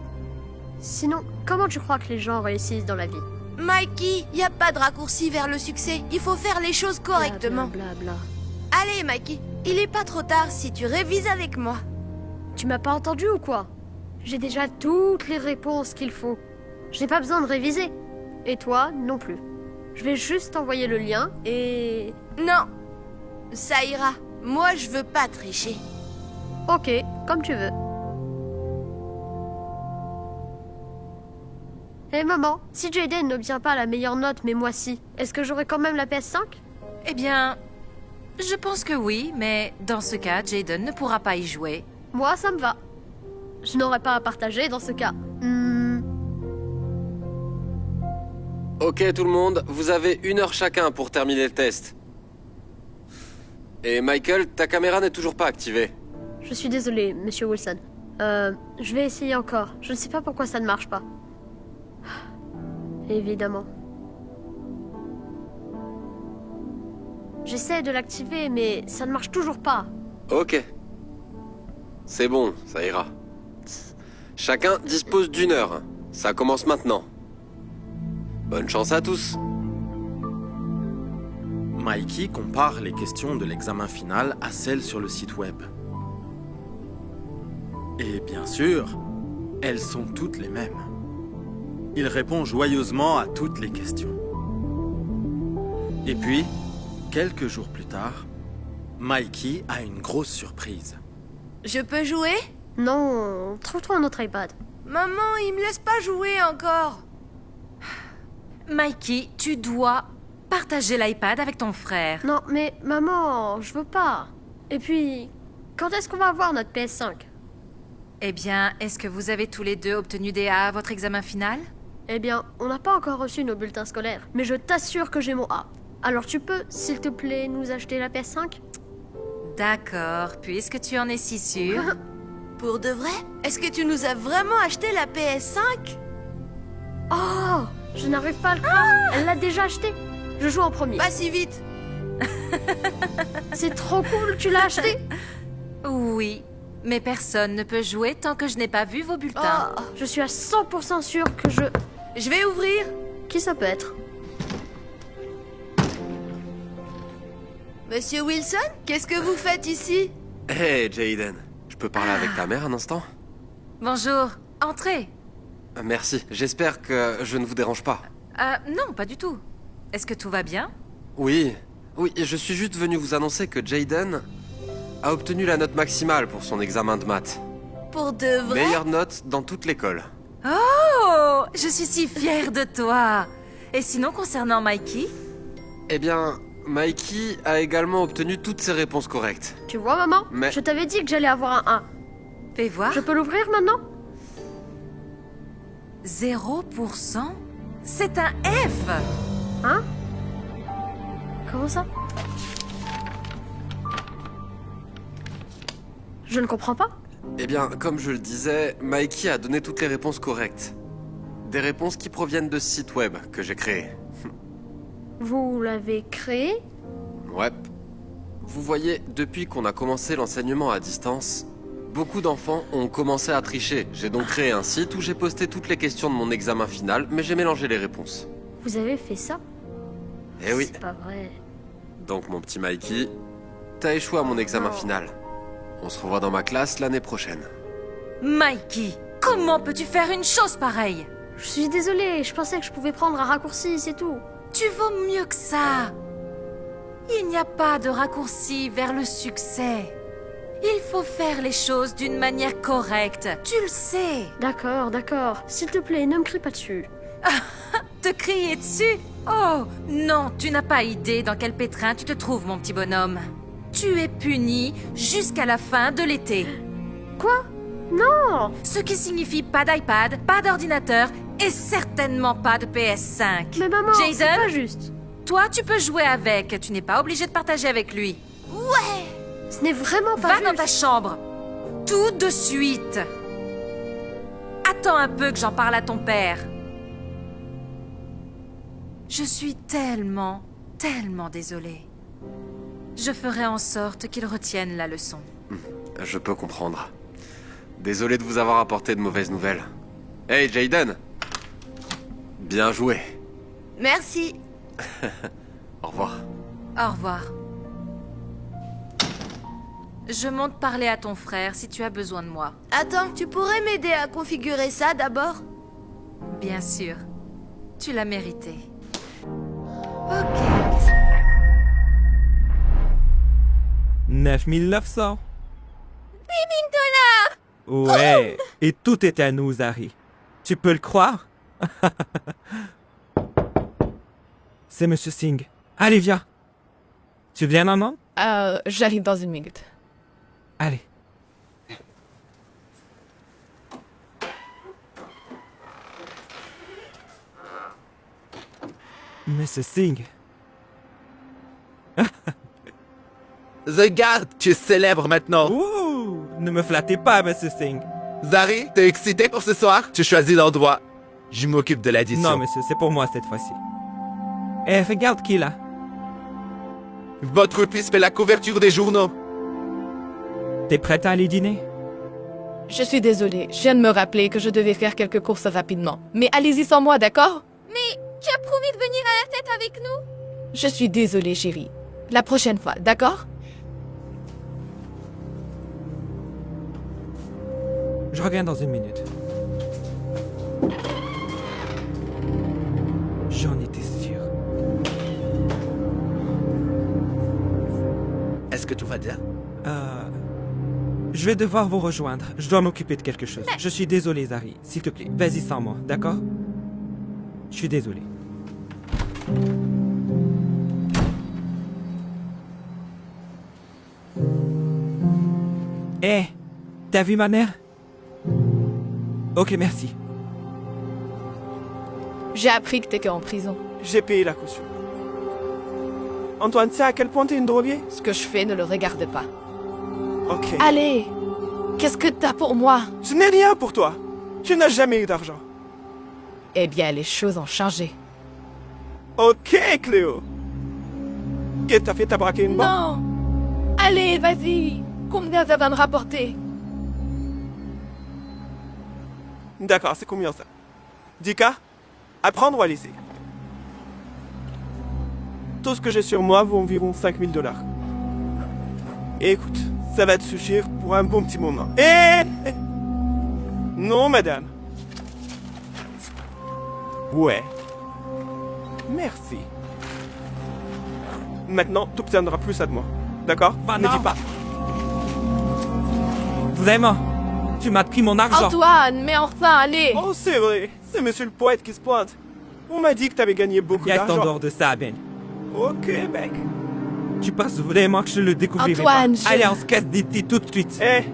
Sinon, comment tu crois que les gens réussissent dans la vie? Mikey, y a pas de raccourci vers le succès. Il faut faire les choses correctement. Bla, bla, bla. Allez, Mikey, il est pas trop tard si tu révises avec moi. Tu m'as pas entendu ou quoi? J'ai déjà toutes les réponses qu'il faut. J'ai pas besoin de réviser. Et toi, non plus. Je vais juste envoyer le lien et... Non, ça ira. Moi, je veux pas tricher. Ok, comme tu veux. Hé maman, si Jaden n'obtient pas la meilleure note mais moi si, est-ce que j'aurai quand même la PS5? Eh bien, je pense que oui, mais dans ce cas, Jaden ne pourra pas y jouer. Moi, ça me va. Je n'aurai pas à partager dans ce cas. Ok tout le monde, vous avez 1 heure chacun pour terminer le test. Et Michael, ta caméra n'est toujours pas activée. Je suis désolée, monsieur Wilson. Je vais essayer encore. Je ne sais pas pourquoi ça ne marche pas. Évidemment. J'essaie de l'activer, mais ça ne marche toujours pas. Ok. C'est bon, ça ira. Chacun dispose d'1 heure. Ça commence maintenant. Bonne chance à tous. Mikey compare les questions de l'examen final à celles sur le site web. Et bien sûr, elles sont toutes les mêmes. Il répond joyeusement à toutes les questions. Et puis, quelques jours plus tard, Mikey a une grosse surprise. Je peux jouer? Non, trouve-toi un autre iPad. Maman, il me laisse pas jouer encore. Mikey, tu dois partager l'iPad avec ton frère. Non, mais maman, je veux pas. Et puis, quand est-ce qu'on va avoir notre PS5? Eh bien, est-ce que vous avez tous les deux obtenu des A à votre examen final? Eh bien, on n'a pas encore reçu nos bulletins scolaires, mais je t'assure que j'ai mon A. Alors tu peux, s'il te plaît, nous acheter la PS5? D'accord, puisque tu en es si sûr. Pour de vrai? Est-ce que tu nous as vraiment acheté la PS5? Oh, je n'arrive pas à le croire. Elle l'a déjà acheté. Je joue en premier. Pas si vite. C'est trop cool, tu l'as acheté? Oui, mais personne ne peut jouer tant que je n'ai pas vu vos bulletins. Oh, je suis à 100% sûre que Je vais ouvrir. Qui ça peut être? Monsieur Wilson, qu'est-ce que vous faites ici? Hey Jaden, je peux parler avec ta mère un instant? Bonjour, entrez. Merci, j'espère que je ne vous dérange pas. Non, pas du tout. Est-ce que tout va bien? Oui, je suis juste venu vous annoncer que Jaden a obtenu la note maximale pour son examen de maths. Pour de vrai? Meilleure note dans toute l'école. Oh, je suis si fière de toi. Et sinon, concernant Mikey? Eh bien, Mikey a également obtenu toutes ses réponses correctes. Tu vois, maman? Mais... Je t'avais dit que j'allais avoir un A. Fais voir. Je peux l'ouvrir maintenant? 0%? C'est un F! Hein? Comment ça? Je ne comprends pas. Eh bien, comme je le disais, Mikey a donné toutes les réponses correctes. Des réponses qui proviennent de ce site web que j'ai créé. Vous l'avez créé? Ouais. Vous voyez, depuis qu'on a commencé l'enseignement à distance, beaucoup d'enfants ont commencé à tricher. J'ai donc créé un site où j'ai posté toutes les questions de mon examen final, mais j'ai mélangé les réponses. Vous avez fait ça? Eh oui. C'est pas vrai. Donc mon petit Mikey, t'as échoué à mon examen final. On se revoit dans ma classe l'année prochaine. Mikey, comment peux-tu faire une chose pareille? Je suis désolée, je pensais que je pouvais prendre un raccourci, c'est tout. Tu vaux mieux que ça. Il n'y a pas de raccourci vers le succès. Il faut faire les choses d'une manière correcte. Tu le sais. D'accord. S'il te plaît, ne me crie pas dessus. Te crier dessus? Oh, non, tu n'as pas idée dans quel pétrin tu te trouves, mon petit bonhomme. Tu es puni jusqu'à la fin de l'été. Quoi? Non! Ce qui signifie pas d'iPad, pas d'ordinateur et certainement pas de PS5. Mais maman, Jason, c'est pas juste. Toi, tu peux jouer avec. Tu n'es pas obligé de partager avec lui. Ouais! Ce n'est vraiment pas Va juste. dans ta chambre. Tout de suite. Attends un peu que j'en parle à ton père. Je suis tellement désolée. Je ferai en sorte qu'il retienne la leçon. Je peux comprendre. Désolé de vous avoir apporté de mauvaises nouvelles. Hey, Jaden! Bien joué. Merci. Au revoir. Au revoir. Je monte parler à ton frère si tu as besoin de moi. Attends, tu pourrais m'aider à configurer ça d'abord? Bien sûr. Tu l'as mérité. Ok. 9900. $8 000. Ouais, et tout est à nous, Harry. Tu peux le croire? C'est Monsieur Singh. Allez, viens. Tu viens, maman? J'arrive dans une minute. Allez. Monsieur Singh. Regarde, tu es célèbre maintenant. Ouh, ne me flattez pas, Monsieur Singh. Zari, t'es excité pour ce soir? Tu choisis l'endroit. Je m'occupe de l'addition. Non, monsieur, c'est pour moi cette fois-ci. Eh, regarde qui est là. Votre fils fait la couverture des journaux. T'es prête à aller dîner? Je suis désolée, je viens de me rappeler que je devais faire quelques courses rapidement. Mais allez-y sans moi, d'accord? Mais tu as promis de venir à la fête avec nous? Je suis désolée, chérie. La prochaine fois, d'accord? Je reviens dans une minute. J'en étais sûr. Est-ce que tout va bien? Je vais devoir vous rejoindre. Je dois m'occuper de quelque chose. Je suis désolé, Zari. S'il te plaît, vas-y sans moi, d'accord? Je suis désolé. Eh, t'as vu ma mère? Ok, merci. J'ai appris que t'étais en prison. J'ai payé la caution. Antoine, tu sais à quel point t'es une droguée? Ce que je fais ne le regarde pas. Ok. Allez! Qu'est-ce que t'as pour moi? Ce n'est rien pour toi. Tu n'as jamais eu d'argent. Eh bien, les choses ont changé. Ok, Cléo. Qu'est-ce que t'as fait? T'as braqué une banque? Non! Allez, vas-y! Combien ça va me rapporter? D'accord, c'est combien ça? 10K? À prendre ou à laisser? Tout ce que j'ai sur moi vaut environ $5 000. Et écoute, ça va te suffire pour un bon petit moment. Non, madame. Ouais. Merci. Maintenant, tu obtiendras plus ça de moi. D'accord? Bah Ne non. dis pas. Vraiment? Tu m'as pris mon argent. Antoine, mais enfin, allez! Oh, c'est vrai. C'est monsieur le poète qui se pointe. On m'a dit que t'avais gagné beaucoup Reste en d'argent. dehors de ça, Ben. Ok, mec. Tu penses vraiment que je le découvrirai Antoine, pas? Allez, on se casse d'ici tout de suite. Eh,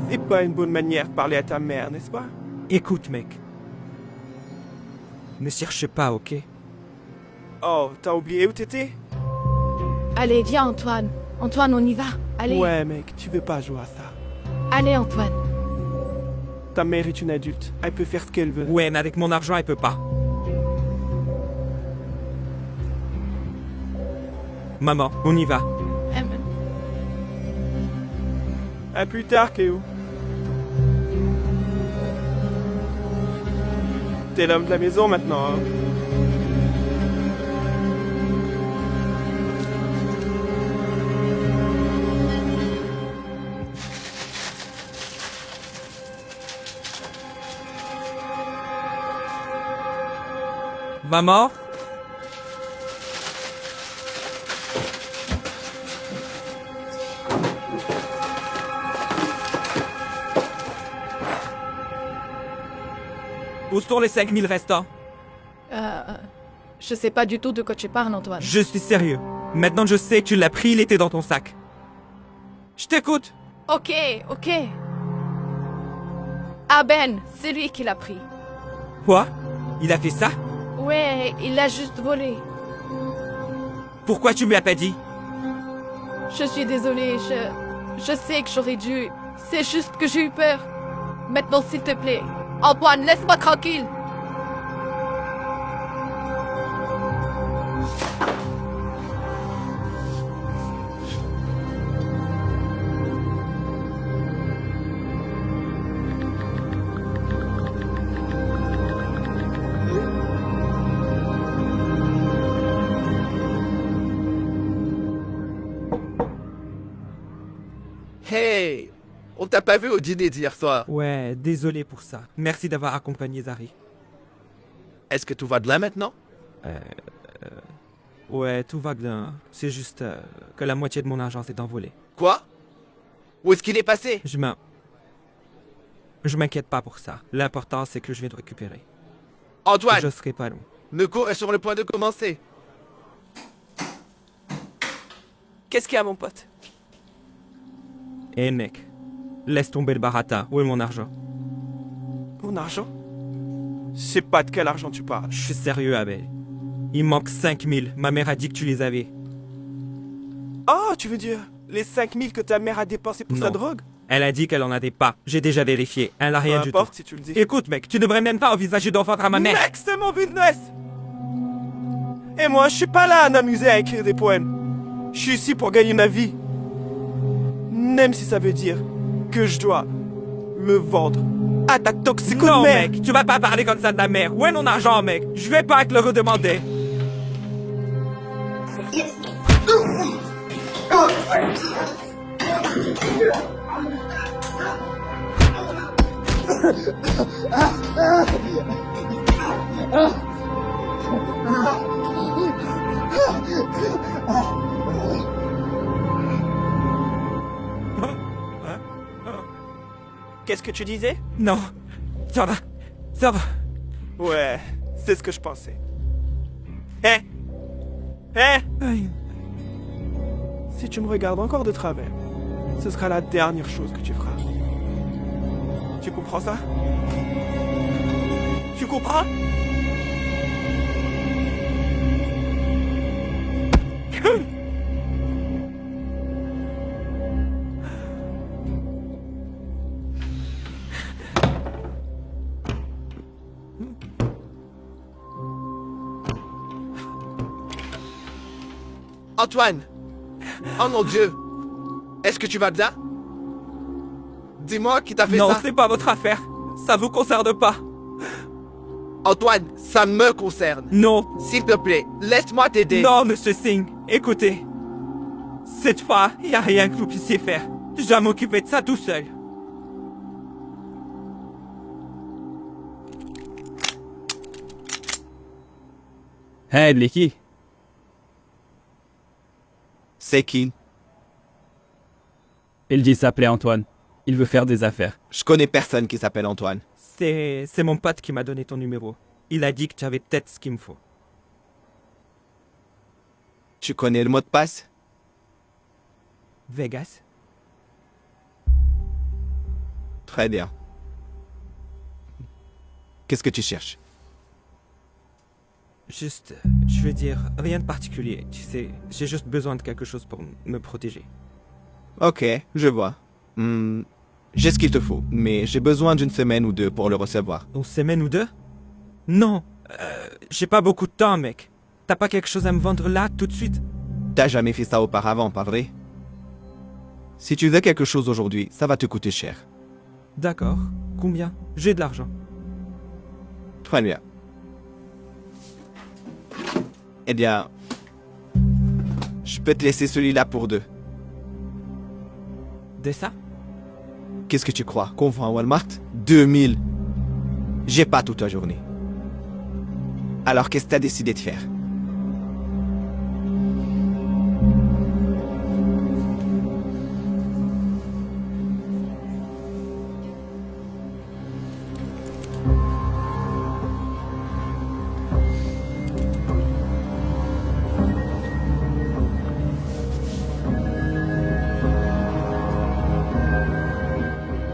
c'est pas une bonne manière de parler à ta mère, n'est-ce pas? Écoute, mec. Ne cherche pas, ok? Oh, t'as oublié où t'étais? Allez, viens, Antoine. Antoine, on y va. Allez. Ouais, mec, tu veux pas jouer à ça. Allez, Antoine. Ta mère est une adulte. Elle peut faire ce qu'elle veut. Ouais, mais avec mon argent, elle peut pas. Maman, on y va. À plus tard, Cléo. T'es l'homme de la maison maintenant, hein? Maman? Où sont les 5 000 restants? Je sais pas du tout de quoi tu parles, Antoine. Je suis sérieux. Maintenant je sais que tu l'as pris, il était dans ton sac. Je t'écoute. Ok. Ah Ben, c'est lui qui l'a pris. Quoi? Il a fait ça? Ouais, il l'a juste volé. Pourquoi tu me l'as pas dit? Je suis désolée, je sais que j'aurais dû. C'est juste que j'ai eu peur. Maintenant, s'il te plaît. Antoine, laisse-moi tranquille. Hey! On t'a pas vu au dîner d'hier soir. Ouais, désolé pour ça. Merci d'avoir accompagné Zari. Est-ce que tout va de là maintenant? Ouais, tout va bien. C'est juste que la moitié de mon argent s'est envolée. Quoi? Où est-ce qu'il est passé? Je m'inquiète pas pour ça. L'important, c'est que je vais le récupérer. Antoine! Je serai pas long. Le cours est sur le point de commencer. Qu'est-ce qu'il y a, mon pote? Mec, laisse tomber le baratin. Où est mon argent? Mon argent? Je sais pas de quel argent tu parles. Je suis sérieux, Abel. Il manque 5000. Ma mère a dit que tu les avais. Oh, tu veux dire les 5000 que ta mère a dépensés pour sa drogue? Elle a dit qu'elle en avait pas. J'ai déjà vérifié. Elle n'a rien Peu du tout. importe si tu le dis. Écoute, mec, tu devrais même pas envisager d'en vendre à ma mère. Mec, c'est mon business! Et moi, je suis pas là à m'amuser à écrire des poèmes. Je suis ici pour gagner ma vie. Même si ça veut dire que je dois le vendre à ta toxico Non, de mère. mec, tu vas pas parler comme ça de la mère. Où est mon argent, mec? Je vais pas te le redemander. Qu'est-ce que tu disais? Non. Ça va. Ça va. Ouais, c'est ce que je pensais. Hé! Hé! Si tu me regardes encore de travers, ce sera la dernière chose que tu feras. Tu comprends ça? Tu comprends? Antoine! Oh mon Dieu! Est-ce que tu vas bien? Dis-moi qui t'a fait ça? Non, c'est pas votre affaire. Ça vous concerne pas. Antoine, ça me concerne. Non. S'il te plaît, laisse-moi t'aider. Non, monsieur Singh. Écoutez. Cette fois, y a rien que vous puissiez faire. Je dois m'occuper de ça tout seul. Hey, Blakey. C'est qui? Il dit s'appeler Antoine. Il veut faire des affaires. Je connais personne qui s'appelle Antoine. C'est mon pote qui m'a donné ton numéro. Il a dit que tu avais peut-être ce qu'il me faut. Tu connais le mot de passe? Vegas? Très bien. Qu'est-ce que tu cherches? Juste, je veux dire, rien de particulier. Tu sais, j'ai juste besoin de quelque chose pour me protéger. Ok, je vois. J'ai ce qu'il te faut, mais j'ai besoin d'une semaine ou deux pour le recevoir. Une semaine ou deux? Non, j'ai pas beaucoup de temps, mec. T'as pas quelque chose à me vendre là, tout de suite? T'as jamais fait ça auparavant, pas vrai? Si tu veux quelque chose aujourd'hui, ça va te coûter cher. D'accord. Combien? J'ai de l'argent. Très bien. Eh bien, je peux te laisser celui-là pour deux. De ça? Qu'est-ce que tu crois? Qu'on vend à Walmart? 2000. J'ai pas toute la journée. Alors qu'est-ce que t'as décidé de faire?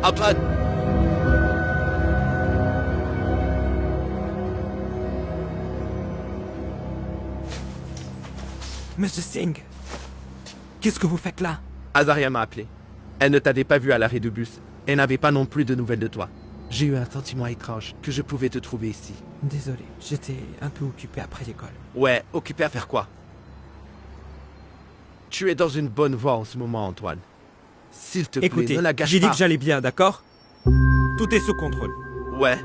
Antoine! Monsieur Singh, qu'est-ce que vous faites là? Azaria m'a appelé. Elle ne t'avait pas vu à l'arrêt de bus. Elle n'avait pas non plus de nouvelles de toi. J'ai eu un sentiment étrange que je pouvais te trouver ici. Désolé, j'étais un peu occupé après l'école. Ouais, occupé à faire quoi? Tu es dans une bonne voie en ce moment, Antoine. S'il te plaît, Écoutez, ne la gâche pas. j'ai dit que j'allais bien, d'accord? Tout est sous contrôle. Ouais.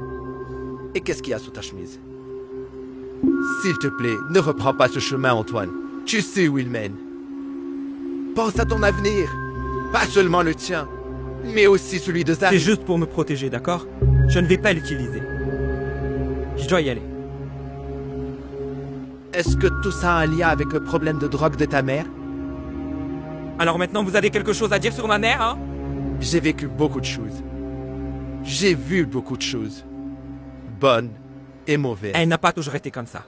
Et qu'est-ce qu'il y a sous ta chemise? S'il te plaît, ne reprends pas ce chemin, Antoine. Tu sais où il mène. Pense à ton avenir. Pas seulement le tien, mais aussi celui de Zari. C'est juste pour me protéger, d'accord? Je ne vais pas l'utiliser. Je dois y aller. Est-ce que tout ça a un lien avec le problème de drogue de ta mère? Alors maintenant, vous avez quelque chose à dire sur ma mère, hein? J'ai vécu beaucoup de choses. J'ai vu beaucoup de choses. Bonnes et mauvaises. Elle n'a pas toujours été comme ça.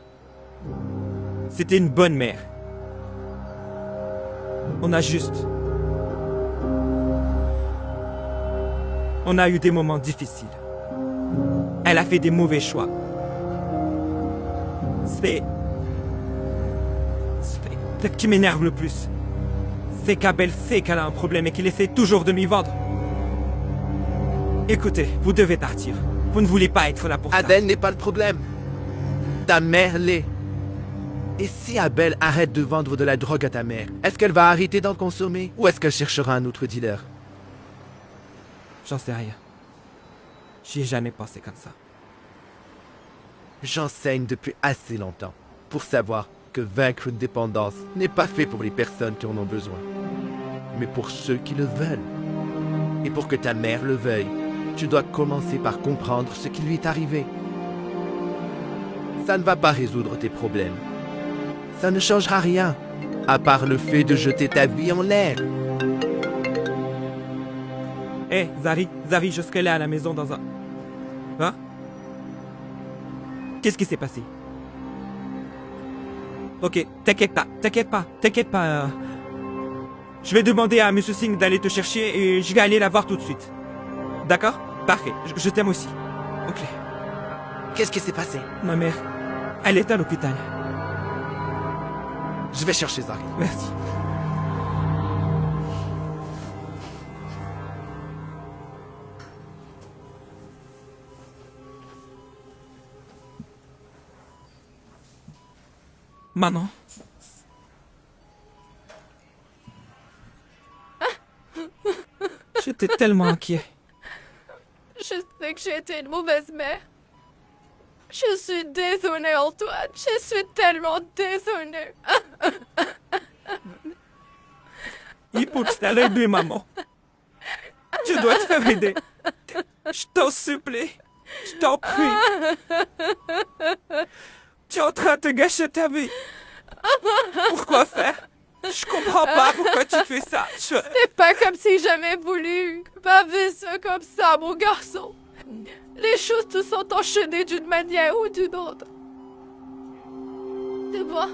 C'était une bonne mère. On a eu des moments difficiles. Elle a fait des mauvais choix. C'est ce qui m'énerve le plus. C'est qu'Abel sait qu'elle a un problème et qu'il essaie toujours de m'y vendre. Écoutez, vous devez partir. Vous ne voulez pas être là pour ça. Abel n'est pas le problème. Ta mère l'est. Et si Abel arrête de vendre de la drogue à ta mère, est-ce qu'elle va arrêter d'en consommer ou est-ce qu'elle cherchera un autre dealer? J'en sais rien. J'y ai jamais pensé comme ça. J'enseigne depuis assez longtemps pour savoir que vaincre une dépendance n'est pas fait pour les personnes qui en ont besoin, mais pour ceux qui le veulent. Et pour que ta mère le veuille, tu dois commencer par comprendre ce qui lui est arrivé. Ça ne va pas résoudre tes problèmes. Ça ne changera rien, à part le fait de jeter ta vie en l'air. Hé, Zari, je serai là à la maison dans un... Hein? Qu'est-ce qui s'est passé? Ok, t'inquiète pas. Je vais demander à Monsieur Singh d'aller te chercher et je vais aller la voir tout de suite. D'accord? Parfait, je t'aime aussi. Ok. Qu'est-ce qui s'est passé? Ma mère, elle est à l'hôpital. Je vais chercher Zari. Merci. Maman. J'étais tellement inquiet. Je sais que j'ai été une mauvaise mère. Je suis désolée, Antoine. Je suis tellement désolée. Il faut te faire aider, maman. Tu dois te faire aider. Je t'en supplie. Je t'en prie. Tu es en train de te gâcher ta vie. Pourquoi faire? Je comprends pas pourquoi tu fais ça. C'est pas comme si j'avais voulu. Pas vu ça comme ça, mon garçon. Les choses se sont enchaînées d'une manière ou d'une autre. Tu vois,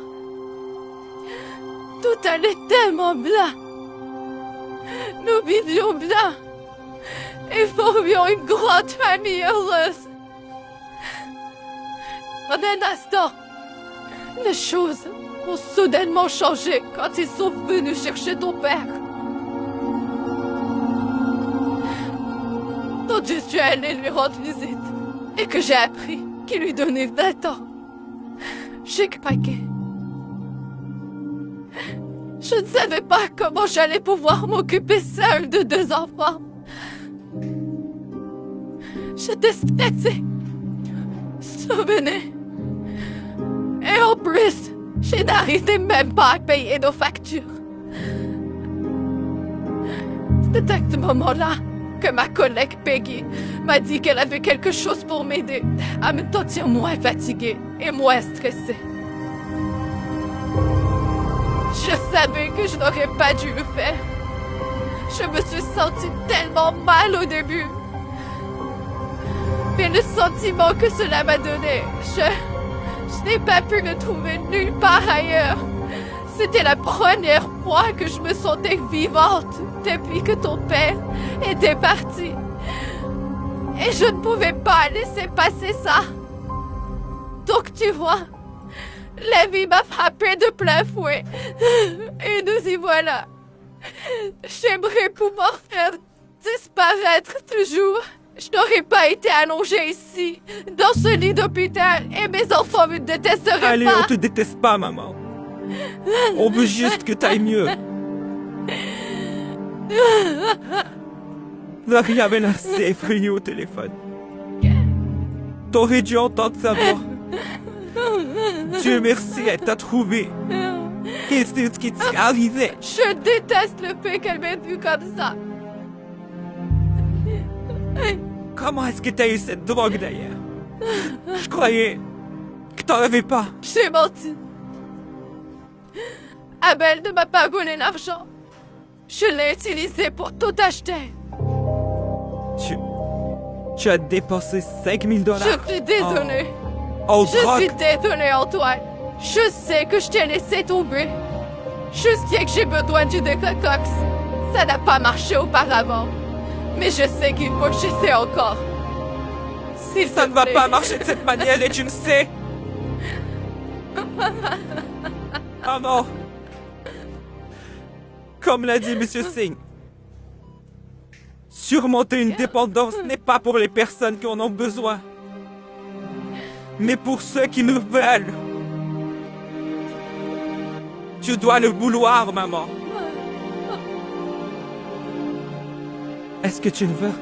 tout allait tellement bien. Nous vivions bien et formions une grande famille heureuse. En un instant, les choses ont soudainement changé quand ils sont venus chercher ton père. Ton Dieu, tu es allé lui rendre visite et que j'ai appris qu'il lui donnait 20 ans. J'ai craqué. Je ne savais pas comment j'allais pouvoir m'occuper seule de 2 enfants. J'étais stressée, souvenez. Et en plus, je n'arrivais même pas à payer nos factures. C'est à ce moment-là que ma collègue Peggy m'a dit qu'elle avait quelque chose pour m'aider à me sentir moins fatiguée et moins stressée. Je savais que je n'aurais pas dû le faire. Je me suis sentie tellement mal au début. Mais le sentiment que cela m'a donné, je n'ai pas pu le trouver nulle part ailleurs. C'était la première fois que je me sentais vivante depuis que ton père était parti. Et je ne pouvais pas laisser passer ça. Donc tu vois, la vie m'a frappé de plein fouet. Et nous y voilà. J'aimerais pouvoir faire disparaître toujours. Je n'aurais pas été allongée ici, dans ce lit d'hôpital, et mes enfants me détesteraient pas. Allez, on te déteste pas, maman. On veut juste que t'ailles mieux. Maria avait assez effrayée au téléphone. T'aurais dû entendre sa voix. Dieu merci, elle t'a trouvé. Qu'est-ce qui t'est arrivé? Je déteste le fait qu'elle m'ait vu comme ça. Comment est-ce que t'as eu cette drogue d'ailleurs? Je croyais que t'en avais pas. J'ai menti. Abel ne m'a pas volé l'argent. Je l'ai utilisé pour tout acheter. Tu as dépensé 5 000 $. Je suis désolée. Oh, je suis désolée, Antoine. Je sais que je t'ai laissé tomber. Je sais que j'ai besoin du décocox. Ça n'a pas marché auparavant. Mais je sais qu'il faut que j'essaie encore. Ça ne va pas marcher de cette manière et tu le sais. Oh non. Comme l'a dit M. Singh, surmonter une dépendance n'est pas pour les personnes qui en ont besoin, mais pour ceux qui le veulent. Tu dois le vouloir, maman. Est-ce que tu le veux?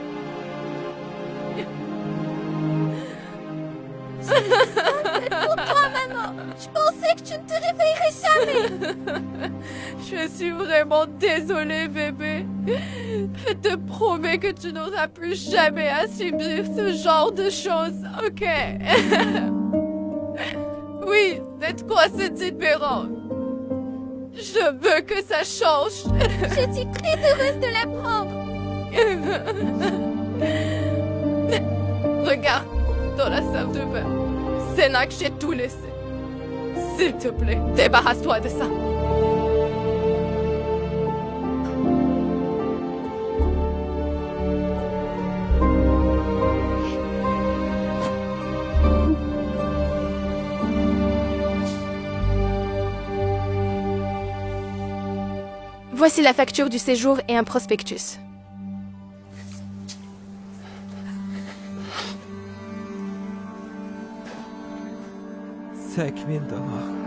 Pour toi, maman. Je pensais que tu ne te réveillerais jamais. Je suis vraiment désolée, bébé. Je te promets que tu n'auras plus jamais à subir ce genre de choses, ok? Oui, cette fois c'est différent. Je veux que ça change. Je suis très heureuse de l'apprendre. Regarde, dans la salle de bain. C'est là que j'ai tout laissé. S'il te plaît, débarrasse-toi de ça. Voici la facture du séjour et un prospectus. 5 000 $.